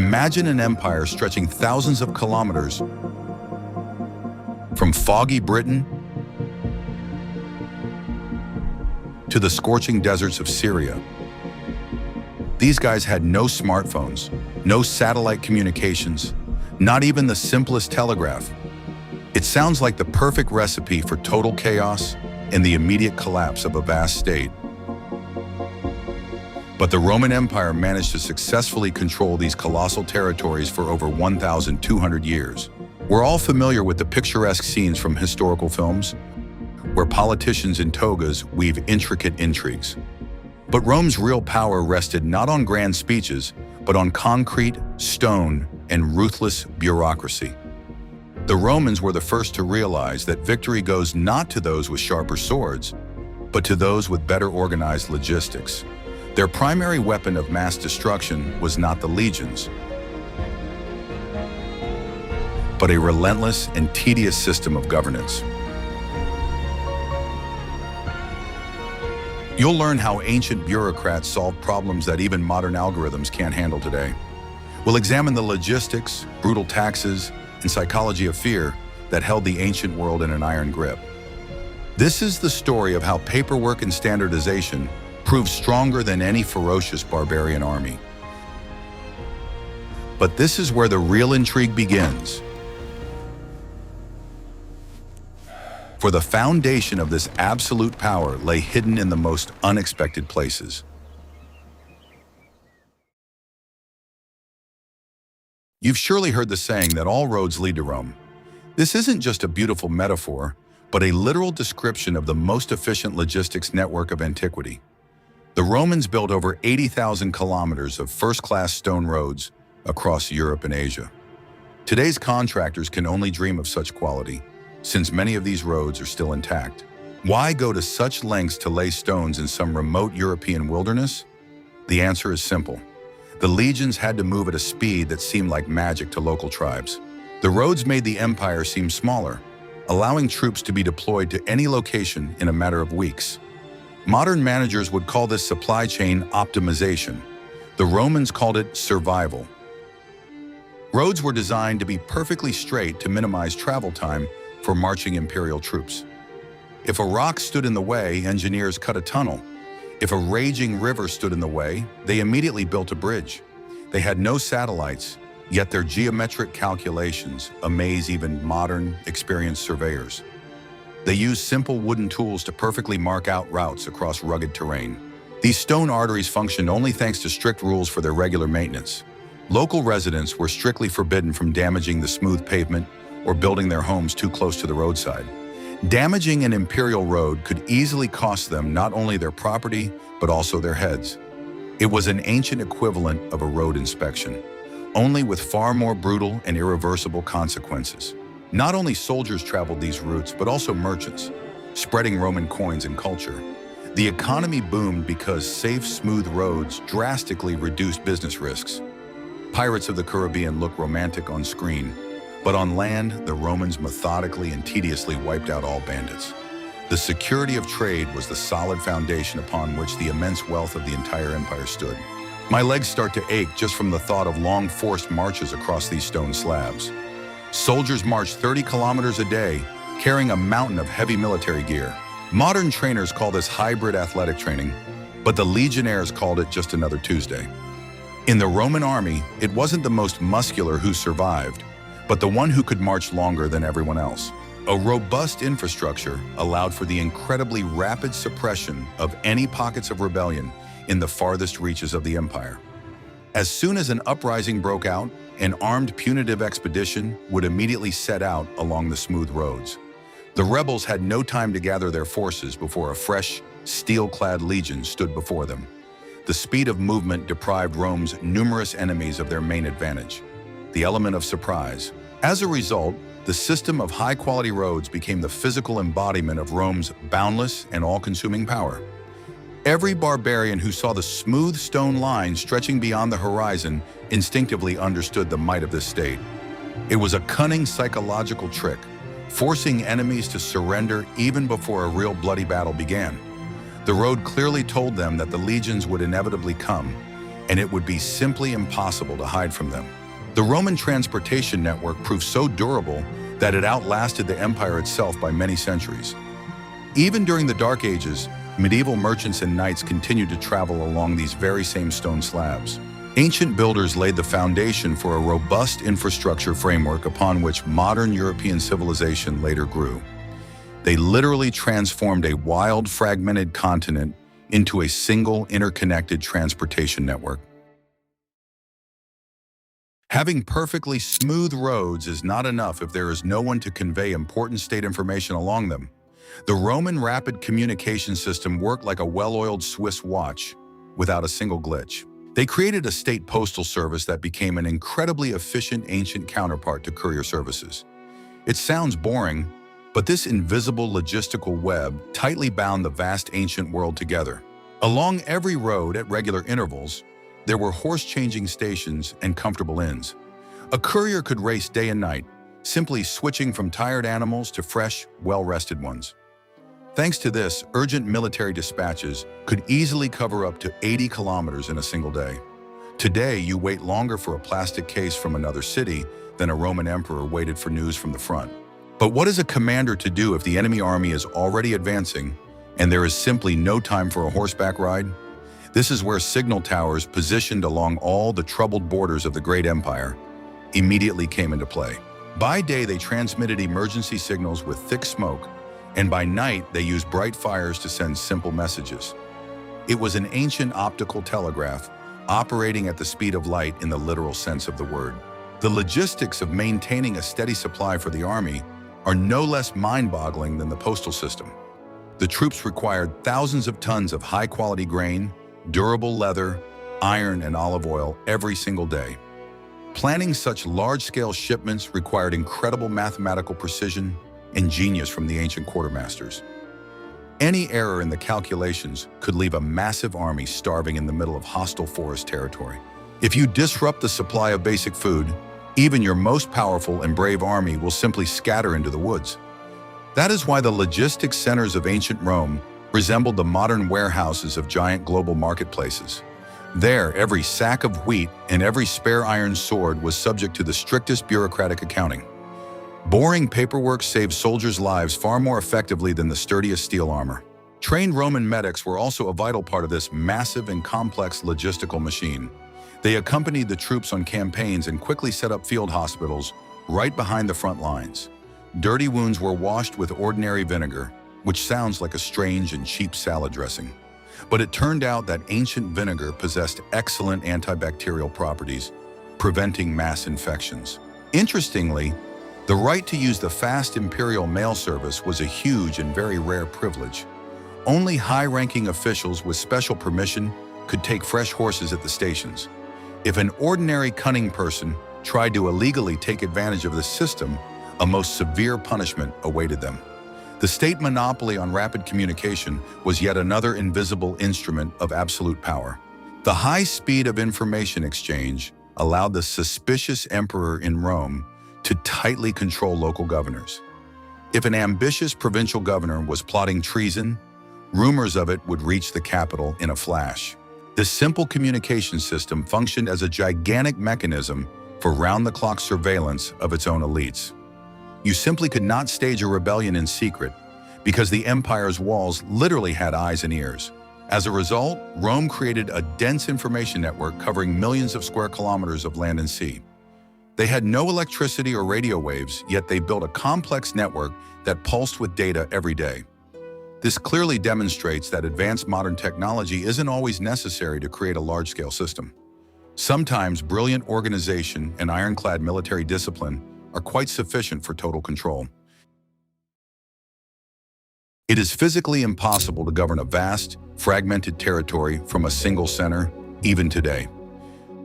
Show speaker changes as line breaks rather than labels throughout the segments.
Imagine an empire stretching thousands of kilometers from foggy Britain to the scorching deserts of Syria. These guys had no smartphones, no satellite communications, not even the simplest telegraph. It sounds like the perfect recipe for total chaos and the immediate collapse of a vast state. But the Roman Empire managed to successfully control these colossal territories for over 1,200 years. We're all familiar with the picturesque scenes from historical films, where politicians in togas weave intricate intrigues. But Rome's real power rested not on grand speeches, but on concrete, stone, and ruthless bureaucracy. The Romans were the first to realize that victory goes not to those with sharper swords, but to those with better organized logistics. Their primary weapon of mass destruction was not the legions, but a relentless and tedious system of governance. You'll learn how ancient bureaucrats solved problems that even modern algorithms can't handle today. We'll examine the logistics, brutal taxes, and psychology of fear that held the ancient world in an iron grip. This is the story of how paperwork and standardization proved stronger than any ferocious barbarian army. But this is where the real intrigue begins. For the foundation of this absolute power lay hidden in the most unexpected places. You've surely heard the saying that all roads lead to Rome. This isn't just a beautiful metaphor, but a literal description of the most efficient logistics network of antiquity. The Romans built over 80,000 kilometers of first-class stone roads across Europe and Asia. Today's contractors can only dream of such quality, since many of these roads are still intact. Why go to such lengths to lay stones in some remote European wilderness? The answer is simple. The legions had to move at a speed that seemed like magic to local tribes. The roads made the empire seem smaller, allowing troops to be deployed to any location in a matter of weeks. Modern managers would call this supply chain optimization. The Romans called it survival. Roads were designed to be perfectly straight to minimize travel time for marching imperial troops. If a rock stood in the way, engineers cut a tunnel. If a raging river stood in the way, they immediately built a bridge. They had no satellites, yet their geometric calculations amaze even modern, experienced surveyors. They used simple wooden tools to perfectly mark out routes across rugged terrain. These stone arteries functioned only thanks to strict rules for their regular maintenance. Local residents were strictly forbidden from damaging the smooth pavement or building their homes too close to the roadside. Damaging an imperial road could easily cost them not only their property, but also their heads. It was an ancient equivalent of a road inspection, only with far more brutal and irreversible consequences. Not only soldiers traveled these routes, but also merchants, spreading Roman coins and culture. The economy boomed because safe, smooth roads drastically reduced business risks. Pirates of the Caribbean look romantic on screen, but on land, the Romans methodically and tediously wiped out all bandits. The security of trade was the solid foundation upon which the immense wealth of the entire empire stood. My legs start to ache just from the thought of long forced marches across these stone slabs. Soldiers marched 30 kilometers a day, carrying a mountain of heavy military gear. Modern trainers call this hybrid athletic training, but the legionnaires called it just another Tuesday. In the Roman army, it wasn't the most muscular who survived, but the one who could march longer than everyone else. A robust infrastructure allowed for the incredibly rapid suppression of any pockets of rebellion in the farthest reaches of the empire. As soon as an uprising broke out, an armed punitive expedition would immediately set out along the smooth roads. The rebels had no time to gather their forces before a fresh, steel-clad legion stood before them. The speed of movement deprived Rome's numerous enemies of their main advantage, the element of surprise. As a result, the system of high-quality roads became the physical embodiment of Rome's boundless and all-consuming power. Every barbarian who saw the smooth stone line stretching beyond the horizon instinctively understood the might of this state. It was a cunning psychological trick, forcing enemies to surrender even before a real bloody battle began. The road clearly told them that the legions would inevitably come, and it would be simply impossible to hide from them. The Roman transportation network proved so durable that it outlasted the empire itself by many centuries. Even during the Dark Ages, medieval merchants and knights continued to travel along these very same stone slabs. Ancient builders laid the foundation for a robust infrastructure framework upon which modern European civilization later grew. They literally transformed a wild, fragmented continent into a single, interconnected transportation network. Having perfectly smooth roads is not enough if there is no one to convey important state information along them. The Roman rapid communication system worked like a well-oiled Swiss watch, without a single glitch. They created a state postal service that became an incredibly efficient ancient counterpart to courier services. It sounds boring, but this invisible logistical web tightly bound the vast ancient world together. Along every road at regular intervals, there were horse-changing stations and comfortable inns. A courier could race day and night, simply switching from tired animals to fresh, well-rested ones. Thanks to this, urgent military dispatches could easily cover up to 80 kilometers in a single day. Today, you wait longer for a plastic case from another city than a Roman emperor waited for news from the front. But what is a commander to do if the enemy army is already advancing and there is simply no time for a horseback ride? This is where signal towers positioned along all the troubled borders of the great empire immediately came into play. By day, they transmitted emergency signals with thick smoke, and by night, they used bright fires to send simple messages. It was an ancient optical telegraph, operating at the speed of light in the literal sense of the word. The logistics of maintaining a steady supply for the army are no less mind-boggling than the postal system. The troops required thousands of tons of high-quality grain, durable leather, iron, and olive oil every single day. Planning such large-scale shipments required incredible mathematical precision and genius from the ancient quartermasters. Any error in the calculations could leave a massive army starving in the middle of hostile forest territory. If you disrupt the supply of basic food, even your most powerful and brave army will simply scatter into the woods. That is why the logistics centers of ancient Rome resembled the modern warehouses of giant global marketplaces. There, every sack of wheat and every spare iron sword was subject to the strictest bureaucratic accounting. Boring paperwork saved soldiers' lives far more effectively than the sturdiest steel armor. Trained Roman medics were also a vital part of this massive and complex logistical machine. They accompanied the troops on campaigns and quickly set up field hospitals right behind the front lines. Dirty wounds were washed with ordinary vinegar, which sounds like a strange and cheap salad dressing. But it turned out that ancient vinegar possessed excellent antibacterial properties, preventing mass infections. Interestingly, the right to use the fast imperial mail service was a huge and very rare privilege. Only high-ranking officials with special permission could take fresh horses at the stations. If an ordinary cunning person tried to illegally take advantage of the system, a most severe punishment awaited them. The state monopoly on rapid communication was yet another invisible instrument of absolute power. The high speed of information exchange allowed the suspicious emperor in Rome to tightly control local governors. If an ambitious provincial governor was plotting treason, rumors of it would reach the capital in a flash. This simple communication system functioned as a gigantic mechanism for round-the-clock surveillance of its own elites. You simply could not stage a rebellion in secret because the empire's walls literally had eyes and ears. As a result, Rome created a dense information network covering millions of square kilometers of land and sea. They had no electricity or radio waves, yet they built a complex network that pulsed with data every day. This clearly demonstrates that advanced modern technology isn't always necessary to create a large-scale system. Sometimes brilliant organization and ironclad military discipline are quite sufficient for total control. It is physically impossible to govern a vast, fragmented territory from a single center, even today.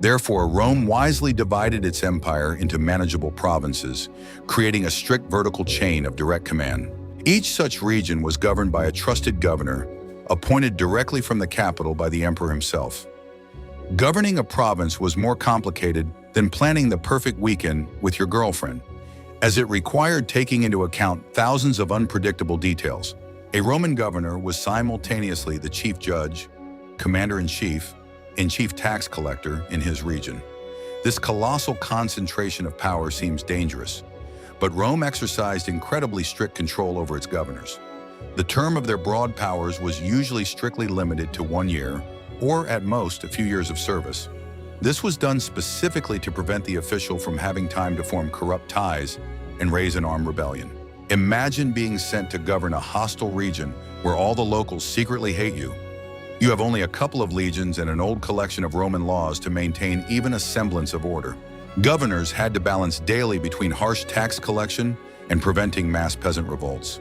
Therefore, Rome wisely divided its empire into manageable provinces, creating a strict vertical chain of direct command. Each such region was governed by a trusted governor, appointed directly from the capital by the emperor himself. Governing a province was more complicated than planning the perfect weekend with your girlfriend, as it required taking into account thousands of unpredictable details. A Roman governor was simultaneously the chief judge, commander-in-chief, and chief tax collector in his region. This colossal concentration of power seems dangerous, but Rome exercised incredibly strict control over its governors. The term of their broad powers was usually strictly limited to 1 year, or at most a few years of service. This was done specifically to prevent the official from having time to form corrupt ties and raise an armed rebellion. Imagine being sent to govern a hostile region where all the locals secretly hate you. You have only a couple of legions and an old collection of Roman laws to maintain even a semblance of order. Governors had to balance daily between harsh tax collection and preventing mass peasant revolts.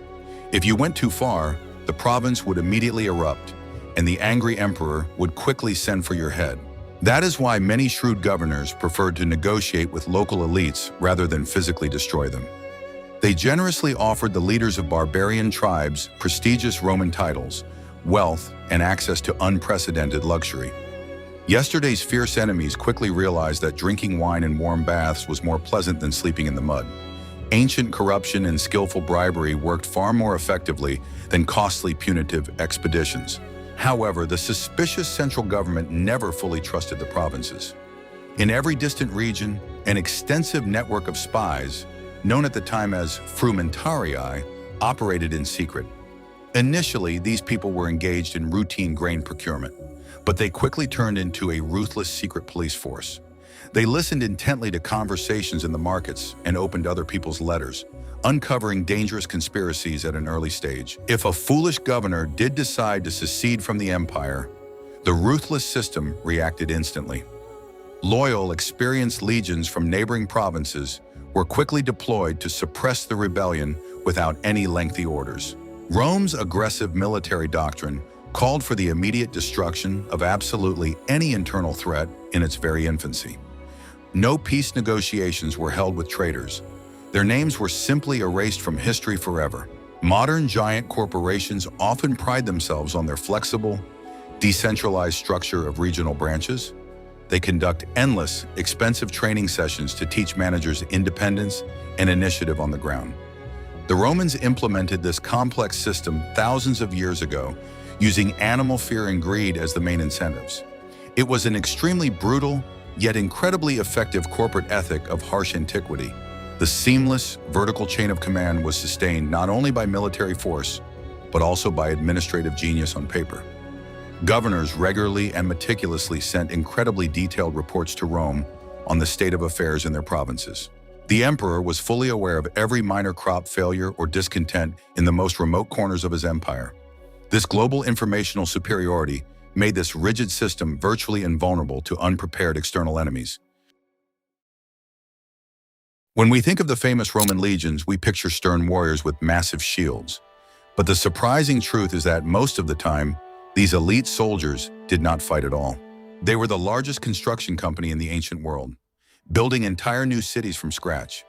If you went too far, the province would immediately erupt, and the angry emperor would quickly send for your head. That is why many shrewd governors preferred to negotiate with local elites rather than physically destroy them. They generously offered the leaders of barbarian tribes prestigious Roman titles, wealth, and access to unprecedented luxury. Yesterday's fierce enemies quickly realized that drinking wine in warm baths was more pleasant than sleeping in the mud. Ancient corruption and skillful bribery worked far more effectively than costly punitive expeditions. However, the suspicious central government never fully trusted the provinces. In every distant region, an extensive network of spies, known at the time as frumentarii, operated in secret. Initially, these people were engaged in routine grain procurement, but they quickly turned into a ruthless secret police force. They listened intently to conversations in the markets and opened other people's letters, uncovering dangerous conspiracies at an early stage. If a foolish governor did decide to secede from the empire, the ruthless system reacted instantly. Loyal, experienced legions from neighboring provinces were quickly deployed to suppress the rebellion without any lengthy orders. Rome's aggressive military doctrine called for the immediate destruction of absolutely any internal threat in its very infancy. No peace negotiations were held with traitors. Their names were simply erased from history forever. Modern giant corporations often pride themselves on their flexible, decentralized structure of regional branches. They conduct endless, expensive training sessions to teach managers independence and initiative on the ground. The Romans implemented this complex system thousands of years ago, using animal fear and greed as the main incentives. It was an extremely brutal, yet incredibly effective corporate ethic of harsh antiquity. The seamless, vertical chain of command was sustained not only by military force, but also by administrative genius on paper. Governors regularly and meticulously sent incredibly detailed reports to Rome on the state of affairs in their provinces. The emperor was fully aware of every minor crop failure or discontent in the most remote corners of his empire. This global informational superiority made this rigid system virtually invulnerable to unprepared external enemies. When we think of the famous Roman legions, we picture stern warriors with massive shields. But the surprising truth is that most of the time, these elite soldiers did not fight at all. They were the largest construction company in the ancient world, building entire new cities from scratch.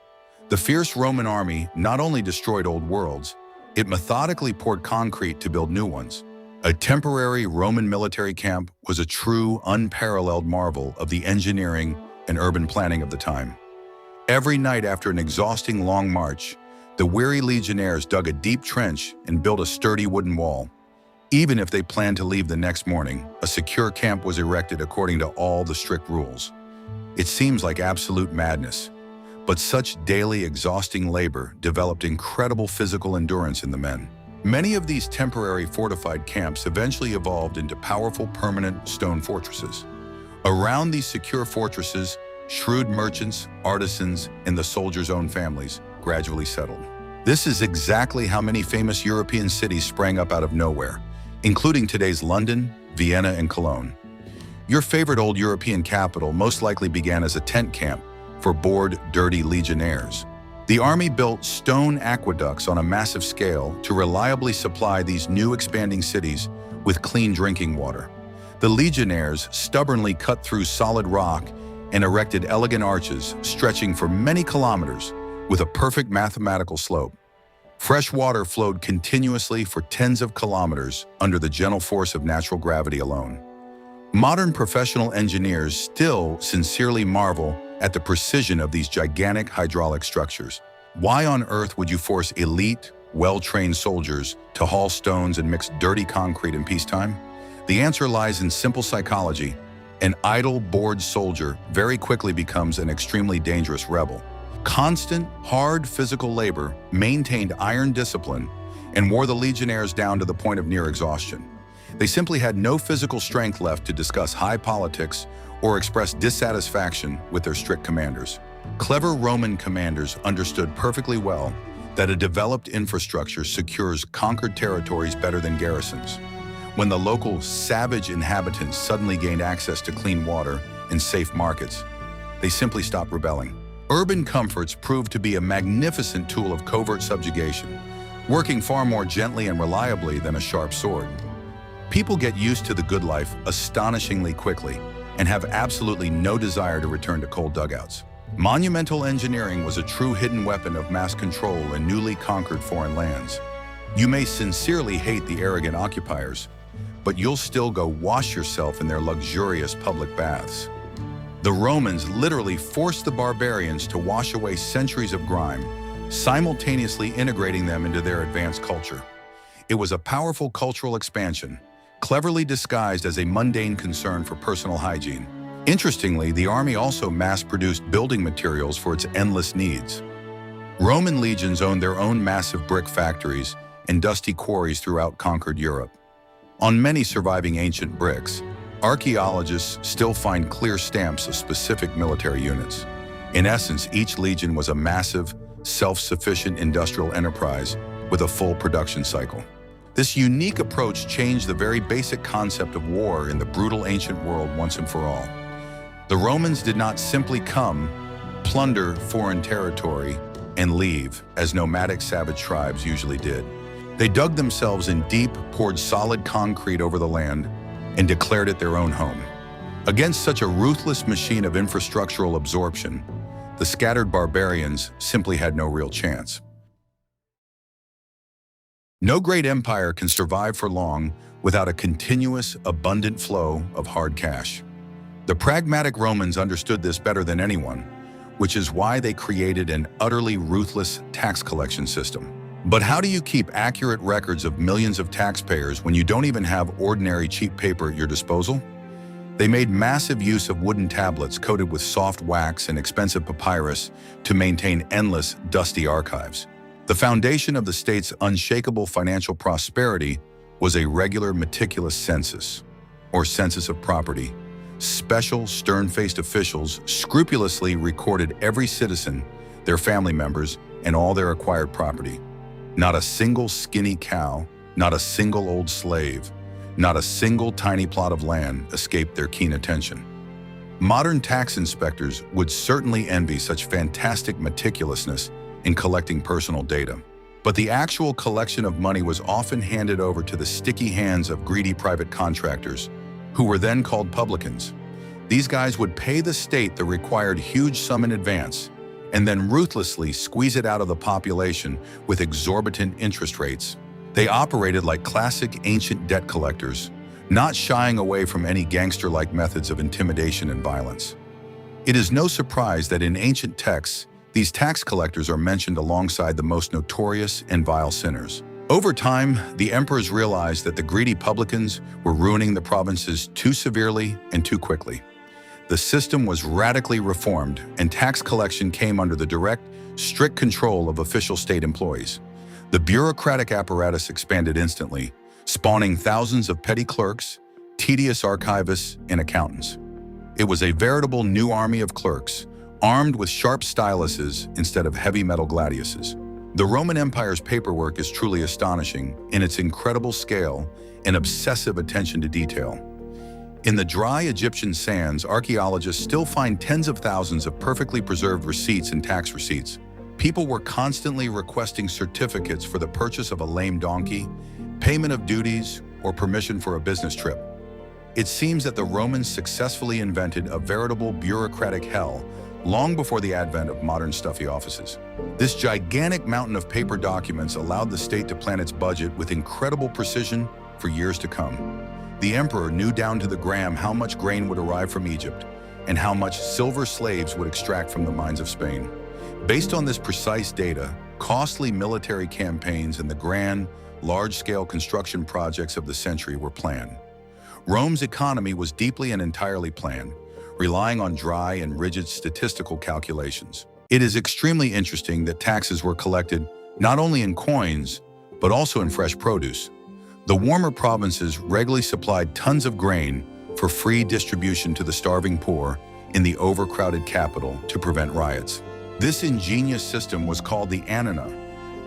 The fierce Roman army not only destroyed old worlds, it methodically poured concrete to build new ones. A temporary Roman military camp was a true, unparalleled marvel of the engineering and urban planning of the time. Every night after an exhausting long march, the weary legionnaires dug a deep trench and built a sturdy wooden wall. Even if they planned to leave the next morning, a secure camp was erected according to all the strict rules. It seems like absolute madness, but such daily exhausting labor developed incredible physical endurance in the men. Many of these temporary fortified camps eventually evolved into powerful permanent stone fortresses. Around these secure fortresses, shrewd merchants, artisans, and the soldiers' own families gradually settled. This is exactly how many famous European cities sprang up out of nowhere, including today's London, Vienna, and Cologne. Your favorite old European capital most likely began as a tent camp for bored, dirty legionnaires. The army built stone aqueducts on a massive scale to reliably supply these new expanding cities with clean drinking water. The legionnaires stubbornly cut through solid rock and erected elegant arches stretching for many kilometers with a perfect mathematical slope. Fresh water flowed continuously for tens of kilometers under the gentle force of natural gravity alone. Modern professional engineers still sincerely marvel at the precision of these gigantic hydraulic structures. Why on earth would you force elite, well-trained soldiers to haul stones and mix dirty concrete in peacetime? The answer lies in simple psychology. An idle, bored soldier very quickly becomes an extremely dangerous rebel. Constant, hard physical labor maintained iron discipline and wore the legionnaires down to the point of near exhaustion. They simply had no physical strength left to discuss high politics or express dissatisfaction with their strict commanders. Clever Roman commanders understood perfectly well that a developed infrastructure secures conquered territories better than garrisons. When the local savage inhabitants suddenly gained access to clean water and safe markets, they simply stopped rebelling. Urban comforts proved to be a magnificent tool of covert subjugation, working far more gently and reliably than a sharp sword. People get used to the good life astonishingly quickly and have absolutely no desire to return to cold dugouts. Monumental engineering was a true hidden weapon of mass control in newly conquered foreign lands. You may sincerely hate the arrogant occupiers, but you'll still go wash yourself in their luxurious public baths. The Romans literally forced the barbarians to wash away centuries of grime, simultaneously integrating them into their advanced culture. It was a powerful cultural expansion, cleverly disguised as a mundane concern for personal hygiene. Interestingly, the army also mass-produced building materials for its endless needs. Roman legions owned their own massive brick factories and dusty quarries throughout conquered Europe. On many surviving ancient bricks, archaeologists still find clear stamps of specific military units. In essence, each legion was a massive, self-sufficient industrial enterprise with a full production cycle. This unique approach changed the very basic concept of war in the brutal ancient world once and for all. The Romans did not simply come, plunder foreign territory, and leave, as nomadic savage tribes usually did. They dug themselves in deep, poured solid concrete over the land, and declared it their own home. Against such a ruthless machine of infrastructural absorption, the scattered barbarians simply had no real chance. No great empire can survive for long without a continuous, abundant flow of hard cash. The pragmatic Romans understood this better than anyone, which is why they created an utterly ruthless tax collection system. But how do you keep accurate records of millions of taxpayers when you don't even have ordinary cheap paper at your disposal? They made massive use of wooden tablets coated with soft wax and expensive papyrus to maintain endless, dusty archives. The foundation of the state's unshakable financial prosperity was a regular, meticulous census, or census of property. Special, stern-faced officials scrupulously recorded every citizen, their family members, and all their acquired property. Not a single skinny cow, not a single old slave, not a single tiny plot of land escaped their keen attention. Modern tax inspectors would certainly envy such fantastic meticulousness in collecting personal data. But the actual collection of money was often handed over to the sticky hands of greedy private contractors, who were then called publicans. These guys would pay the state the required huge sum in advance, and then ruthlessly squeeze it out of the population with exorbitant interest rates. They operated like classic ancient debt collectors, not shying away from any gangster-like methods of intimidation and violence. It is no surprise that in ancient texts, these tax collectors are mentioned alongside the most notorious and vile sinners. Over time, the emperors realized that the greedy publicans were ruining the provinces too severely and too quickly. The system was radically reformed, and tax collection came under the direct, strict control of official state employees. The bureaucratic apparatus expanded instantly, spawning thousands of petty clerks, tedious archivists, and accountants. It was a veritable new army of clerks, armed with sharp styluses instead of heavy metal gladiuses. The Roman Empire's paperwork is truly astonishing in its incredible scale and obsessive attention to detail. In the dry Egyptian sands, archaeologists still find tens of thousands of perfectly preserved receipts and tax receipts. People were constantly requesting certificates for the purchase of a lame donkey, payment of duties, or permission for a business trip. It seems that the Romans successfully invented a veritable bureaucratic hell long before the advent of modern stuffy offices. This gigantic mountain of paper documents allowed the state to plan its budget with incredible precision for years to come. The emperor knew down to the gram how much grain would arrive from Egypt and how much silver slaves would extract from the mines of Spain. Based on this precise data, costly military campaigns and the grand, large-scale construction projects of the century were planned. Rome's economy was deeply and entirely planned, relying on dry and rigid statistical calculations. It is extremely interesting that taxes were collected not only in coins, but also in fresh produce. The warmer provinces regularly supplied tons of grain for free distribution to the starving poor in the overcrowded capital to prevent riots. This ingenious system was called the annona,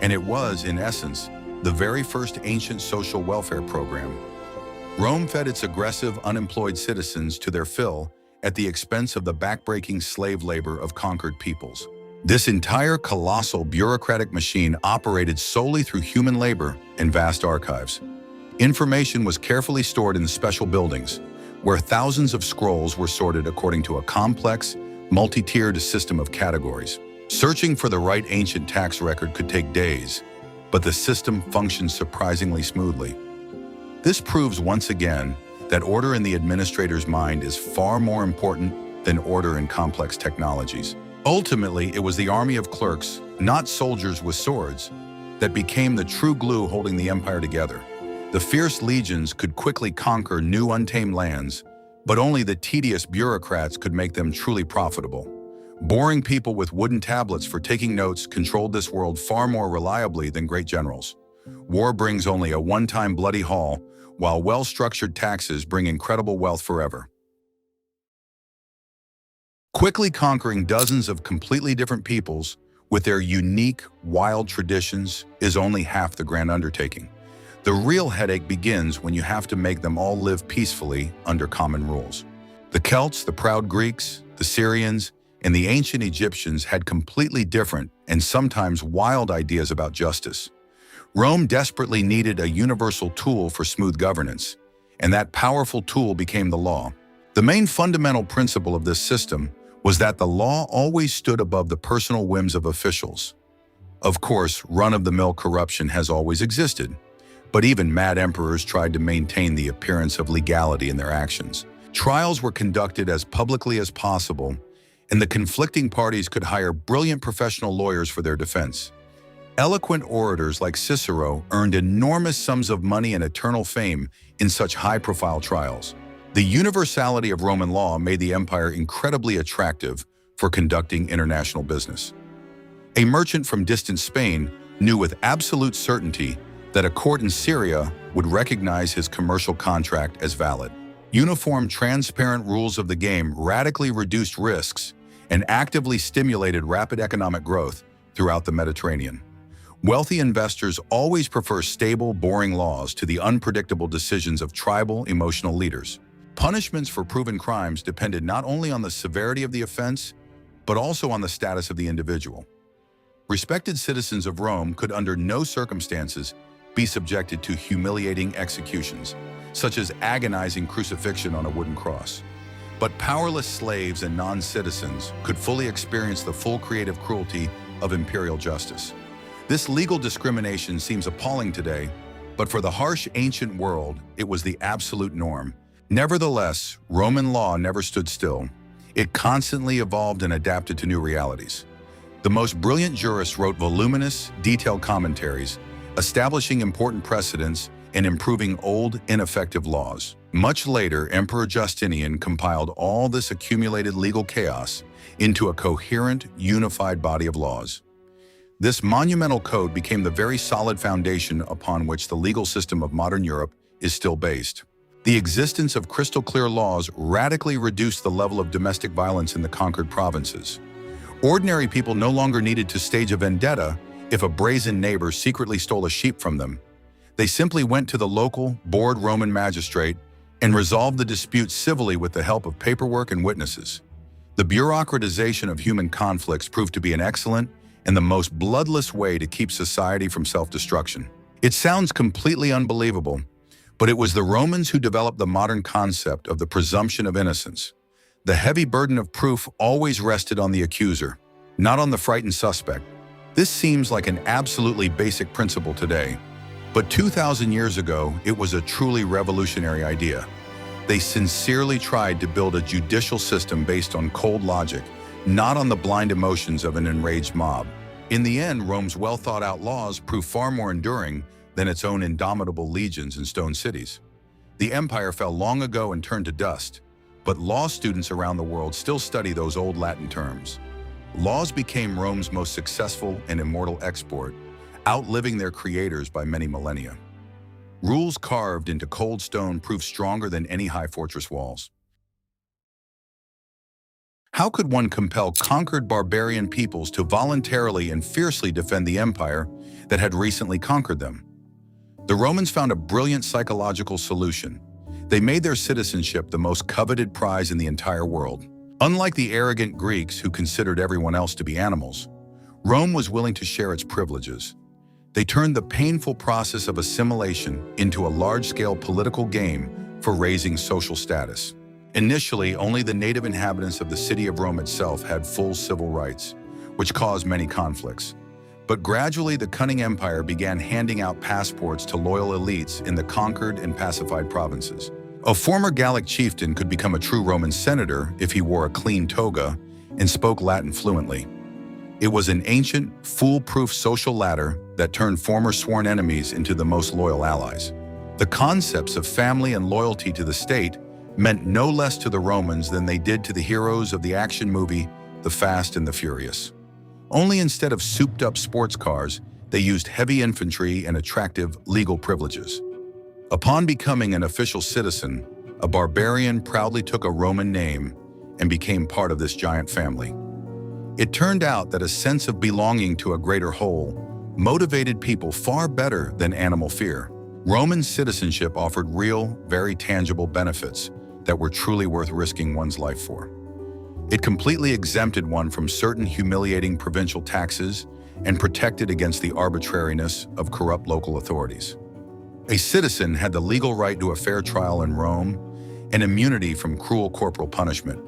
and it was, in essence, the very first ancient social welfare program. Rome fed its aggressive, unemployed citizens to their fill at the expense of the backbreaking slave labor of conquered peoples. This entire colossal bureaucratic machine operated solely through human labor and vast archives. Information was carefully stored in special buildings, where thousands of scrolls were sorted according to a complex, multi-tiered system of categories. Searching for the right ancient tax record could take days, but the system functioned surprisingly smoothly. This proves once again that order in the administrator's mind is far more important than order in complex technologies. Ultimately, it was the army of clerks, not soldiers with swords, that became the true glue holding the empire together. The fierce legions could quickly conquer new untamed lands, but only the tedious bureaucrats could make them truly profitable. Boring people with wooden tablets for taking notes controlled this world far more reliably than great generals. War brings only a one-time bloody haul, while well-structured taxes bring incredible wealth forever. Quickly conquering dozens of completely different peoples with their unique, wild traditions is only half the grand undertaking. The real headache begins when you have to make them all live peacefully under common rules. The Celts, the proud Greeks, the Syrians, and the ancient Egyptians had completely different and sometimes wild ideas about justice. Rome desperately needed a universal tool for smooth governance, and that powerful tool became the law. The main fundamental principle of this system was that the law always stood above the personal whims of officials. Of course, run-of-the-mill corruption has always existed, but even mad emperors tried to maintain the appearance of legality in their actions. Trials were conducted as publicly as possible, and the conflicting parties could hire brilliant professional lawyers for their defense. Eloquent orators like Cicero earned enormous sums of money and eternal fame in such high-profile trials. The universality of Roman law made the empire incredibly attractive for conducting international business. A merchant from distant Spain knew with absolute certainty that a court in Syria would recognize his commercial contract as valid. Uniform, transparent rules of the game radically reduced risks and actively stimulated rapid economic growth throughout the Mediterranean. Wealthy investors always prefer stable, boring laws to the unpredictable decisions of tribal, emotional leaders. Punishments for proven crimes depended not only on the severity of the offense, but also on the status of the individual. Respected citizens of Rome could under no circumstances be subjected to humiliating executions, such as agonizing crucifixion on a wooden cross. But powerless slaves and non-citizens could fully experience the full creative cruelty of imperial justice. This legal discrimination seems appalling today, but for the harsh ancient world, it was the absolute norm. Nevertheless, Roman law never stood still. It constantly evolved and adapted to new realities. The most brilliant jurists wrote voluminous, detailed commentaries, establishing important precedents and improving old, ineffective laws. Much later, Emperor Justinian compiled all this accumulated legal chaos into a coherent, unified body of laws. This monumental code became the very solid foundation upon which the legal system of modern Europe is still based. The existence of crystal-clear laws radically reduced the level of domestic violence in the conquered provinces. Ordinary people no longer needed to stage a vendetta if a brazen neighbor secretly stole a sheep from them. They simply went to the local, bored Roman magistrate and resolved the dispute civilly with the help of paperwork and witnesses. The bureaucratization of human conflicts proved to be an excellent and the most bloodless way to keep society from self-destruction. It sounds completely unbelievable, but it was the Romans who developed the modern concept of the presumption of innocence. The heavy burden of proof always rested on the accuser, not on the frightened suspect. This seems like an absolutely basic principle today, but 2,000 years ago, it was a truly revolutionary idea. They sincerely tried to build a judicial system based on cold logic, not on the blind emotions of an enraged mob. In the end, Rome's well-thought-out laws proved far more enduring than its own indomitable legions and stone cities. The empire fell long ago and turned to dust, but law students around the world still study those old Latin terms. Laws became Rome's most successful and immortal export, outliving their creators by many millennia. Rules carved into cold stone proved stronger than any high fortress walls. How could one compel conquered barbarian peoples to voluntarily and fiercely defend the empire that had recently conquered them? The Romans found a brilliant psychological solution. They made their citizenship the most coveted prize in the entire world. Unlike the arrogant Greeks who considered everyone else to be animals, Rome was willing to share its privileges. They turned the painful process of assimilation into a large-scale political game for raising social status. Initially, only the native inhabitants of the city of Rome itself had full civil rights, which caused many conflicts. But gradually, the cunning empire began handing out passports to loyal elites in the conquered and pacified provinces. A former Gallic chieftain could become a true Roman senator if he wore a clean toga and spoke Latin fluently. It was an ancient, foolproof social ladder that turned former sworn enemies into the most loyal allies. The concepts of family and loyalty to the state meant no less to the Romans than they did to the heroes of the action movie The Fast and the Furious. Only instead of souped-up sports cars, they used heavy infantry and attractive legal privileges. Upon becoming an official citizen, a barbarian proudly took a Roman name and became part of this giant family. It turned out that a sense of belonging to a greater whole motivated people far better than animal fear. Roman citizenship offered real, very tangible benefits that were truly worth risking one's life for. It completely exempted one from certain humiliating provincial taxes and protected against the arbitrariness of corrupt local authorities. A citizen had the legal right to a fair trial in Rome and immunity from cruel corporal punishment.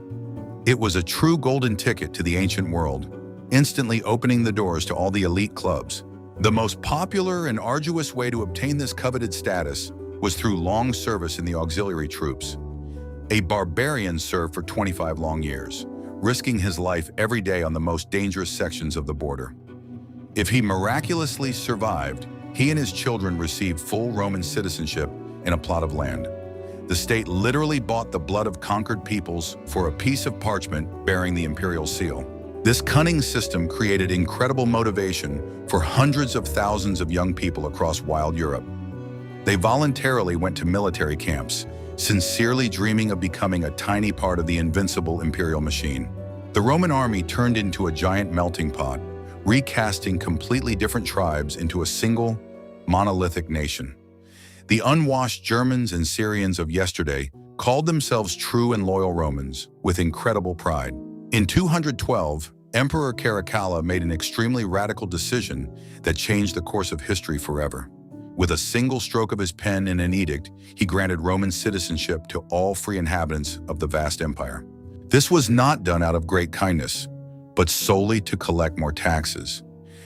It was a true golden ticket to the ancient world, instantly opening the doors to all the elite clubs. The most popular and arduous way to obtain this coveted status was through long service in the auxiliary troops. A barbarian served for 25 long years, risking his life every day on the most dangerous sections of the border. If he miraculously survived, he and his children received full Roman citizenship in a plot of land. The state literally bought the blood of conquered peoples for a piece of parchment bearing the imperial seal. This cunning system created incredible motivation for hundreds of thousands of young people across wild Europe. They voluntarily went to military camps, sincerely dreaming of becoming a tiny part of the invincible imperial machine. The Roman army turned into a giant melting pot, recasting completely different tribes into a single, monolithic nation. The unwashed Germans and Syrians of yesterday called themselves true and loyal Romans with incredible pride. In 212, Emperor Caracalla made an extremely radical decision that changed the course of history forever. With a single stroke of his pen in an edict, he granted Roman citizenship to all free inhabitants of the vast empire. This was not done out of great kindness, but solely to collect more taxes.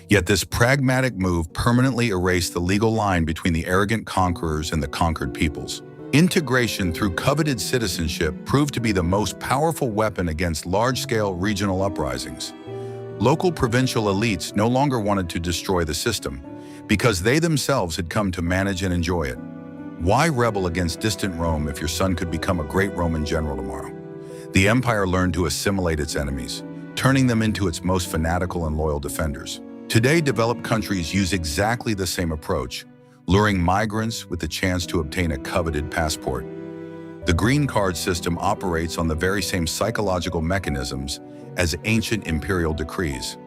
Yet this pragmatic move permanently erased the legal line between the arrogant conquerors and the conquered peoples. Integration through coveted citizenship proved to be the most powerful weapon against large-scale regional uprisings. Local provincial elites no longer wanted to destroy the system, because they themselves had come to manage and enjoy it. Why rebel against distant Rome if your son could become a great Roman general tomorrow? The empire learned to assimilate its enemies, turning them into its most fanatical and loyal defenders. Today, developed countries use exactly the same approach, luring migrants with the chance to obtain a coveted passport. The green card system operates on the very same psychological mechanisms as ancient imperial decrees.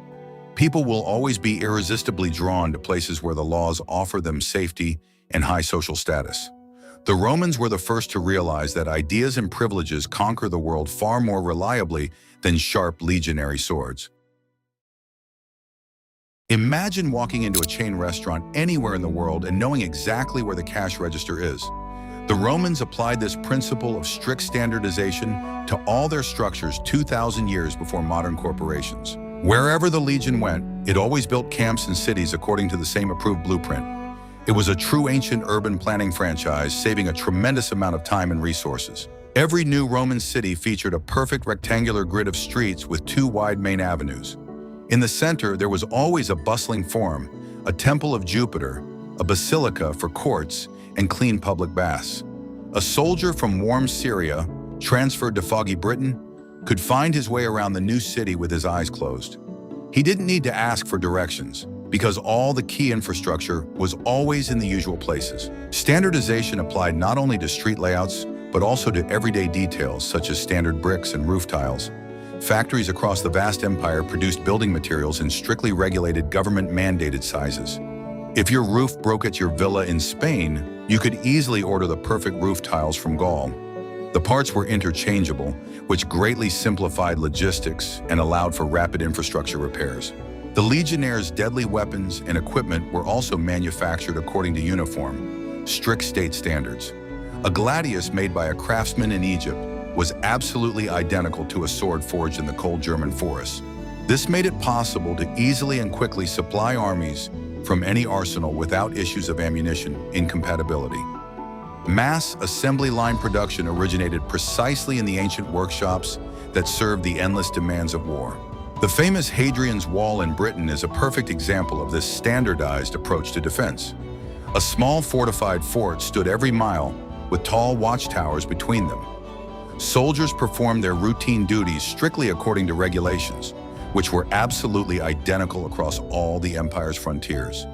People will always be irresistibly drawn to places where the laws offer them safety and high social status. The Romans were the first to realize that ideas and privileges conquer the world far more reliably than sharp legionary swords. Imagine walking into a chain restaurant anywhere in the world and knowing exactly where the cash register is. The Romans applied this principle of strict standardization to all their structures 2,000 years before modern corporations. Wherever the legion went, it always built camps and cities according to the same approved blueprint. It was a true ancient urban planning franchise, saving a tremendous amount of time and resources. Every new Roman city featured a perfect rectangular grid of streets with two wide main avenues. In the center, there was always a bustling forum, a temple of Jupiter, a basilica for courts, and clean public baths. A soldier from warm Syria, transferred to foggy Britain, could find his way around the new city with his eyes closed. He didn't need to ask for directions, because all the key infrastructure was always in the usual places. Standardization applied not only to street layouts, but also to everyday details such as standard bricks and roof tiles. Factories across the vast empire produced building materials in strictly regulated government-mandated sizes. If your roof broke at your villa in Spain, you could easily order the perfect roof tiles from Gaul. The parts were interchangeable, which greatly simplified logistics and allowed for rapid infrastructure repairs. The legionnaires' deadly weapons and equipment were also manufactured according to uniform, strict state standards. A gladius made by a craftsman in Egypt was absolutely identical to a sword forged in the cold German forests. This made it possible to easily and quickly supply armies from any arsenal without issues of ammunition incompatibility. Mass assembly line production originated precisely in the ancient workshops that served the endless demands of war. The famous Hadrian's Wall in Britain is a perfect example of this standardized approach to defense. A small fortified fort stood every mile with tall watchtowers between them. Soldiers performed their routine duties strictly according to regulations, which were absolutely identical across all the empire's frontiers.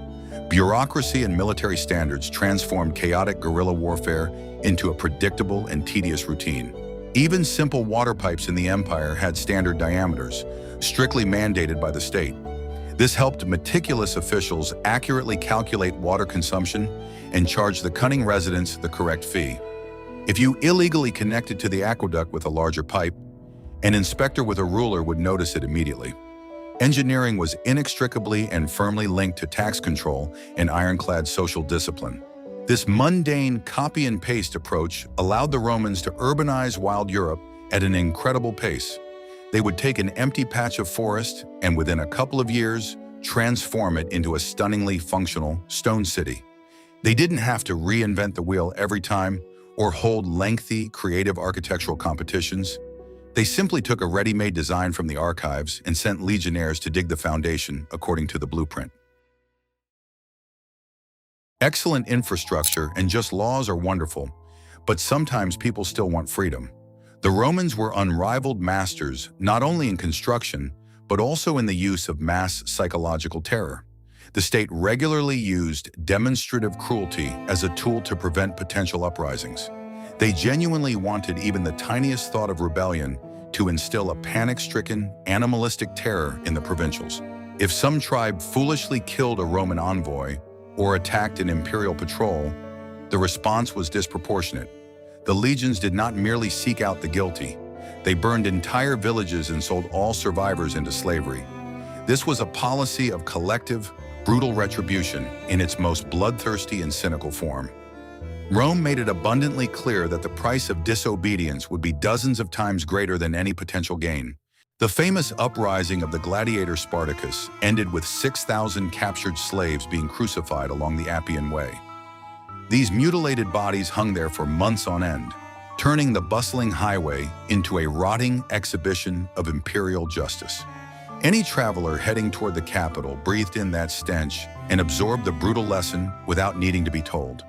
Bureaucracy and military standards transformed chaotic guerrilla warfare into a predictable and tedious routine. Even simple water pipes in the empire had standard diameters, strictly mandated by the state. This helped meticulous officials accurately calculate water consumption and charge the cunning residents the correct fee. If you illegally connected to the aqueduct with a larger pipe, an inspector with a ruler would notice it immediately. Engineering was inextricably and firmly linked to tax control and ironclad social discipline. This mundane copy-and-paste approach allowed the Romans to urbanize wild Europe at an incredible pace. They would take an empty patch of forest and within a couple of years, transform it into a stunningly functional stone city. They didn't have to reinvent the wheel every time or hold lengthy, creative architectural competitions. They simply took a ready-made design from the archives and sent legionnaires to dig the foundation according to the blueprint. Excellent infrastructure and just laws are wonderful, but sometimes people still want freedom. The Romans were unrivaled masters not only in construction, but also in the use of mass psychological terror. The state regularly used demonstrative cruelty as a tool to prevent potential uprisings. They genuinely wanted even the tiniest thought of rebellion to instill a panic-stricken, animalistic terror in the provincials. If some tribe foolishly killed a Roman envoy or attacked an imperial patrol, the response was disproportionate. The legions did not merely seek out the guilty. They burned entire villages and sold all survivors into slavery. This was a policy of collective, brutal retribution in its most bloodthirsty and cynical form. Rome made it abundantly clear that the price of disobedience would be dozens of times greater than any potential gain. The famous uprising of the gladiator Spartacus ended with 6,000 captured slaves being crucified along the Appian Way. These mutilated bodies hung there for months on end, turning the bustling highway into a rotting exhibition of imperial justice. Any traveler heading toward the capital breathed in that stench and absorbed the brutal lesson without needing to be told.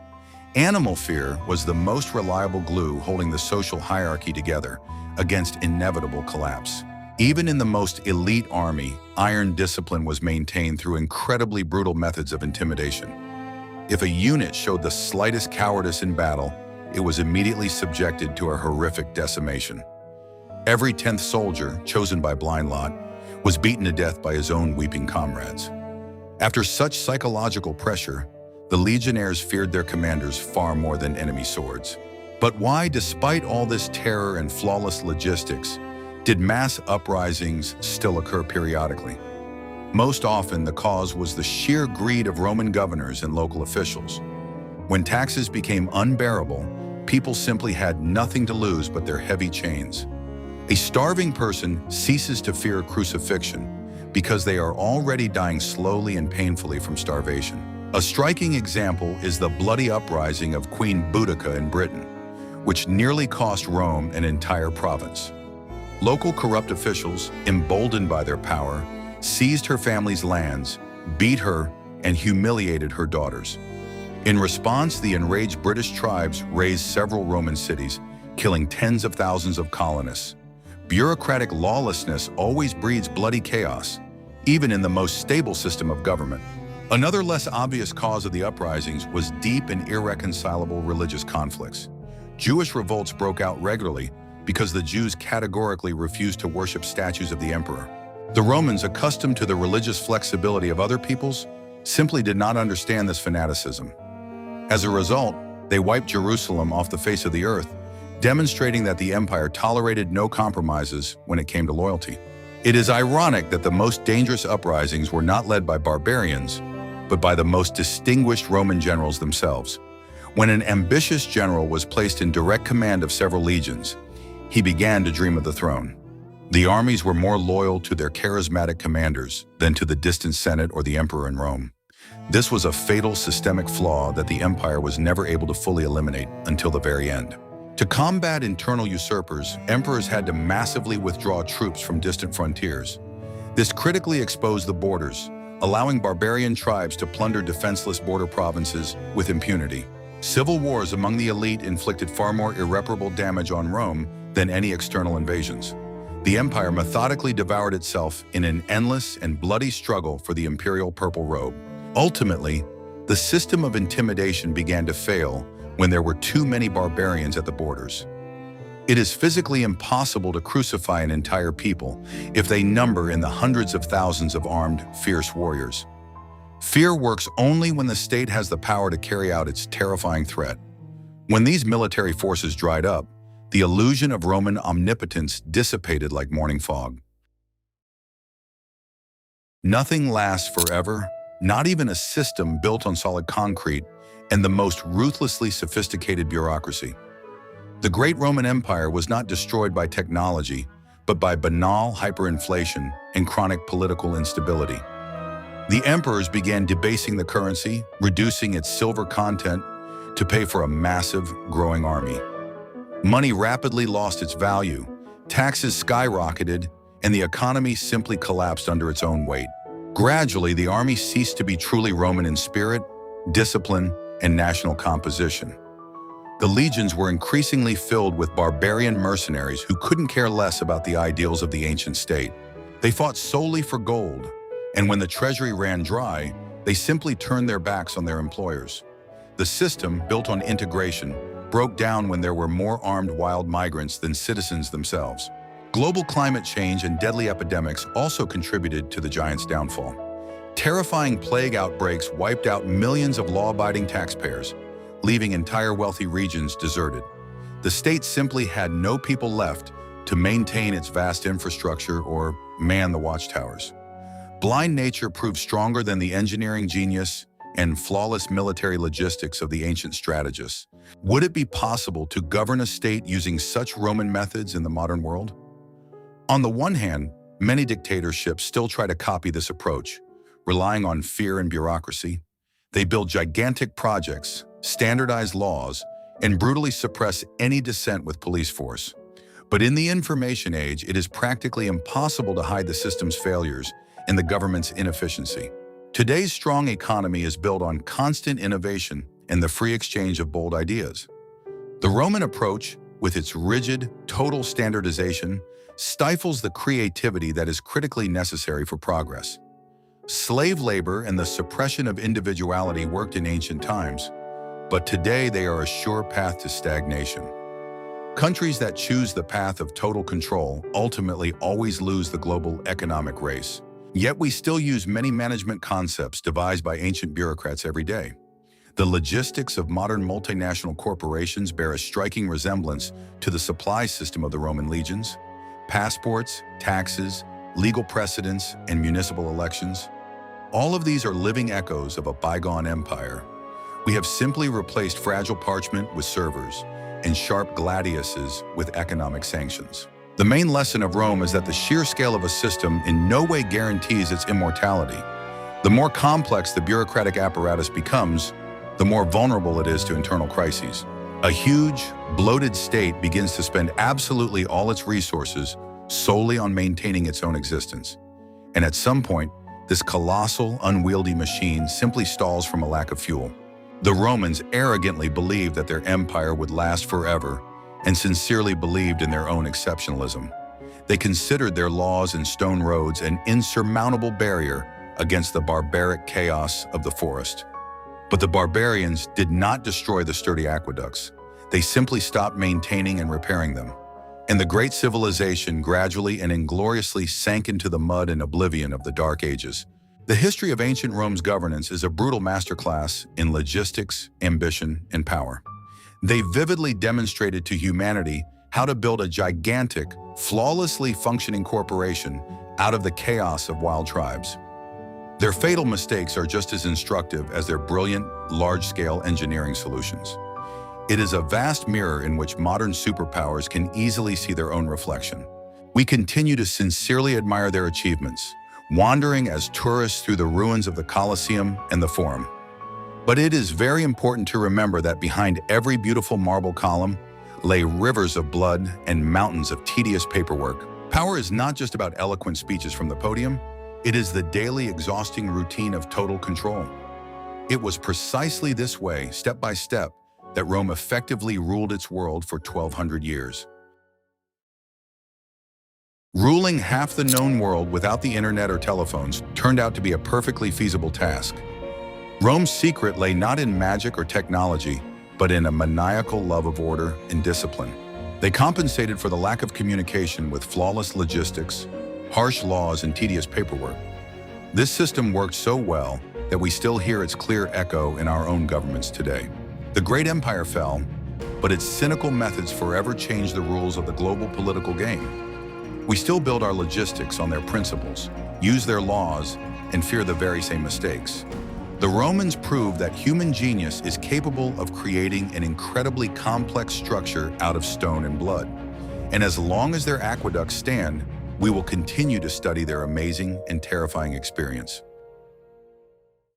Animal fear was the most reliable glue holding the social hierarchy together against inevitable collapse. Even in the most elite army, iron discipline was maintained through incredibly brutal methods of intimidation. If a unit showed the slightest cowardice in battle, it was immediately subjected to a horrific decimation. Every 10th soldier, chosen by blind lot, was beaten to death by his own weeping comrades. After such psychological pressure, the legionnaires feared their commanders far more than enemy swords. But why, despite all this terror and flawless logistics, did mass uprisings still occur periodically? Most often, the cause was the sheer greed of Roman governors and local officials. When taxes became unbearable, people simply had nothing to lose but their heavy chains. A starving person ceases to fear crucifixion because they are already dying slowly and painfully from starvation. A striking example is the bloody uprising of Queen Boudica in Britain, which nearly cost Rome an entire province. Local corrupt officials, emboldened by their power, seized her family's lands, beat her, and humiliated her daughters. In response, the enraged British tribes razed several Roman cities, killing tens of thousands of colonists. Bureaucratic lawlessness always breeds bloody chaos, even in the most stable system of government. Another less obvious cause of the uprisings was deep and irreconcilable religious conflicts. Jewish revolts broke out regularly because the Jews categorically refused to worship statues of the emperor. The Romans, accustomed to the religious flexibility of other peoples, simply did not understand this fanaticism. As a result, they wiped Jerusalem off the face of the earth, demonstrating that the empire tolerated no compromises when it came to loyalty. It is ironic that the most dangerous uprisings were not led by barbarians, but by the most distinguished Roman generals themselves. When an ambitious general was placed in direct command of several legions, he began to dream of the throne. The armies were more loyal to their charismatic commanders than to the distant Senate or the emperor in Rome. This was a fatal systemic flaw that the empire was never able to fully eliminate until the very end. To combat internal usurpers, emperors had to massively withdraw troops from distant frontiers. This critically exposed the borders, allowing barbarian tribes to plunder defenseless border provinces with impunity. Civil wars among the elite inflicted far more irreparable damage on Rome than any external invasions. The empire methodically devoured itself in an endless and bloody struggle for the imperial purple robe. Ultimately, the system of intimidation began to fail when there were too many barbarians at the borders. It is physically impossible to crucify an entire people if they number in the hundreds of thousands of armed, fierce warriors. Fear works only when the state has the power to carry out its terrifying threat. When these military forces dried up, the illusion of Roman omnipotence dissipated like morning fog. Nothing lasts forever, not even a system built on solid concrete and the most ruthlessly sophisticated bureaucracy. The great Roman Empire was not destroyed by technology, but by banal hyperinflation and chronic political instability. The emperors began debasing the currency, reducing its silver content to pay for a massive, growing army. Money rapidly lost its value, taxes skyrocketed, and the economy simply collapsed under its own weight. Gradually, the army ceased to be truly Roman in spirit, discipline, and national composition. The legions were increasingly filled with barbarian mercenaries who couldn't care less about the ideals of the ancient state. They fought solely for gold, and when the treasury ran dry, they simply turned their backs on their employers. The system, built on integration, broke down when there were more armed wild migrants than citizens themselves. Global climate change and deadly epidemics also contributed to the giant's downfall. Terrifying plague outbreaks wiped out millions of law-abiding taxpayers, leaving entire wealthy regions deserted. The state simply had no people left to maintain its vast infrastructure or man the watchtowers. Blind nature proved stronger than the engineering genius and flawless military logistics of the ancient strategists. Would it be possible to govern a state using such Roman methods in the modern world? On the one hand, many dictatorships still try to copy this approach, relying on fear and bureaucracy. They build gigantic projects, standardize laws, and brutally suppress any dissent with police force. But in the information age, it is practically impossible to hide the system's failures and the government's inefficiency. Today's strong economy is built on constant innovation and the free exchange of bold ideas. The Roman approach, with its rigid, total standardization, stifles the creativity that is critically necessary for progress. Slave labor and the suppression of individuality worked in ancient times, but today they are a sure path to stagnation. Countries that choose the path of total control ultimately always lose the global economic race. Yet we still use many management concepts devised by ancient bureaucrats every day. The logistics of modern multinational corporations bear a striking resemblance to the supply system of the Roman legions. Passports, taxes, legal precedents, and municipal elections. All of these are living echoes of a bygone empire. We have simply replaced fragile parchment with servers and sharp gladiuses with economic sanctions. The main lesson of Rome is that the sheer scale of a system in no way guarantees its immortality. The more complex the bureaucratic apparatus becomes, the more vulnerable it is to internal crises. A huge, bloated state begins to spend absolutely all its resources solely on maintaining its own existence. And at some point, this colossal, unwieldy machine simply stalls from a lack of fuel. The Romans arrogantly believed that their empire would last forever and sincerely believed in their own exceptionalism. They considered their laws and stone roads an insurmountable barrier against the barbaric chaos of the forest. But the barbarians did not destroy the sturdy aqueducts. They simply stopped maintaining and repairing them. And the great civilization gradually and ingloriously sank into the mud and oblivion of the Dark Ages. The history of ancient Rome's governance is a brutal masterclass in logistics, ambition, and power. They vividly demonstrated to humanity how to build a gigantic, flawlessly functioning corporation out of the chaos of wild tribes. Their fatal mistakes are just as instructive as their brilliant, large-scale engineering solutions. It is a vast mirror in which modern superpowers can easily see their own reflection. We continue to sincerely admire their achievements, wandering as tourists through the ruins of the Colosseum and the Forum. But it is very important to remember that behind every beautiful marble column lay rivers of blood and mountains of tedious paperwork. Power is not just about eloquent speeches from the podium. It is the daily exhausting routine of total control. It was precisely this way, step by step, that Rome effectively ruled its world for 1,200 years. Ruling half the known world without the internet or telephones turned out to be a perfectly feasible task. Rome's secret lay not in magic or technology, but in a maniacal love of order and discipline. They compensated for the lack of communication with flawless logistics, harsh laws, and tedious paperwork. This system worked so well that we still hear its clear echo in our own governments today. The great empire fell, but its cynical methods forever changed the rules of the global political game. We still build our logistics on their principles, use their laws, and fear the very same mistakes. The Romans proved that human genius is capable of creating an incredibly complex structure out of stone and blood. And as long as their aqueducts stand, we will continue to study their amazing and terrifying experience.